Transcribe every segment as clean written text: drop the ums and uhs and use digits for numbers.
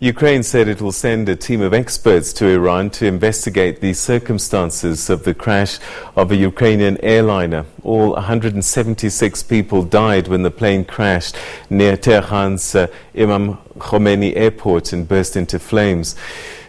Ukraine said it will send a team of experts to Iran to investigate the circumstances of the crash of a Ukrainian airliner. All 176 people died when the plane crashed near Tehran's Imam Khomeini airport and burst into flames.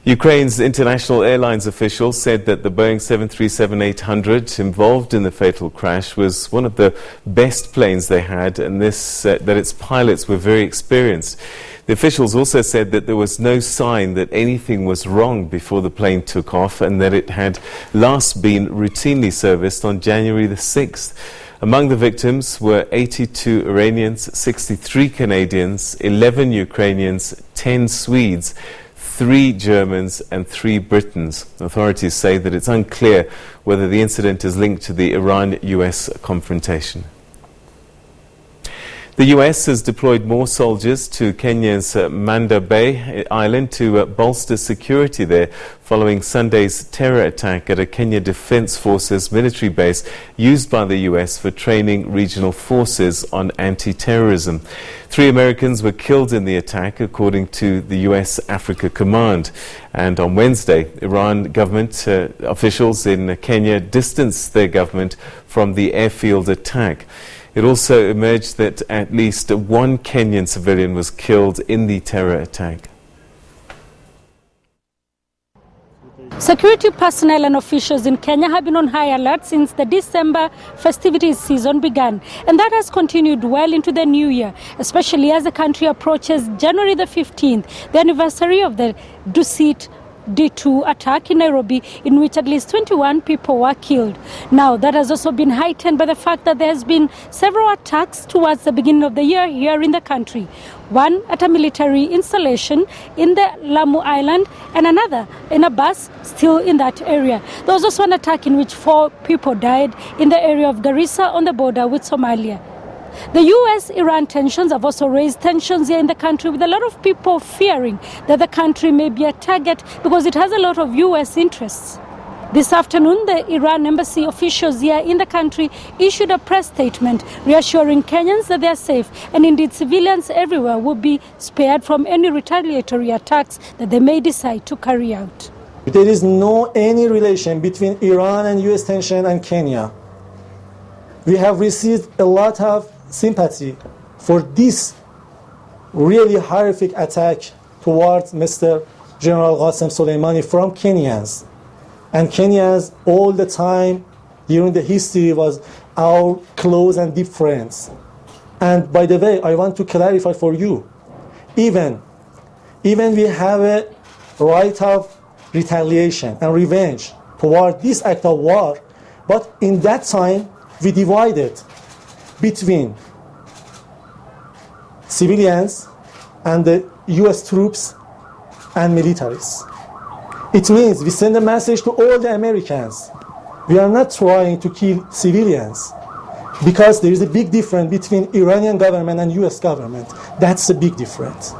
Ukraine's international airlines officials said that the Boeing 737-800 involved in the fatal crash was one of the best planes they had, and that its pilots were very experienced. The officials also said that there was no sign that anything was wrong before the plane took off, and that it had last been routinely serviced on January the 6th. Among the victims were 82 Iranians, 63 Canadians, 11 Ukrainians, 10 Swedes, 3 Germans and 3 Britons. Authorities say that it's unclear whether the incident is linked to the Iran-US confrontation. The US has deployed more soldiers to Kenya's Manda Bay island to bolster security there following Sunday's terror attack at a Kenya Defense Forces military base used by the US for training regional forces on anti-terrorism. 3 Americans were killed in the attack, according to the US Africa Command. And on Wednesday, Iran government officials in Kenya distanced their government from the airfield attack. It also emerged that at least 1 Kenyan civilian was killed in the terror attack. Security personnel and officials in Kenya have been on high alert since the December festivities season began, and that has continued well into the new year, especially as the country approaches January the 15th, the anniversary of the Dusit D2 attack in Nairobi, in which at least 21 people were killed. Now, that has also been heightened by the fact that there has been several attacks towards the beginning of the year here in the country. One at a military installation in the Lamu Island, and another in a bus still in that area. There was also an attack in which 4 people died in the area of Garissa on the border with Somalia. The US-Iran tensions have also raised tensions here in the country, with a lot of people fearing that the country may be a target because it has a lot of US interests. This afternoon, the Iran embassy officials here in the country issued a press statement reassuring Kenyans that they are safe, and indeed civilians everywhere will be spared from any retaliatory attacks that they may decide to carry out. There is no any relation between Iran and US tension and Kenya. We have received a lot of sympathy for this really horrific attack towards Mr. General Qasem Soleimani from Kenyans. And Kenyans all the time during the history was our close and deep friends. And by the way, I want to clarify for you, even we have a right of retaliation and revenge toward this act of war, but in that time we divided between civilians and the US troops and militaries. It means we send a message to all the Americans. We are not trying to kill civilians, because there is a big difference between Iranian government and US government. That's a big difference.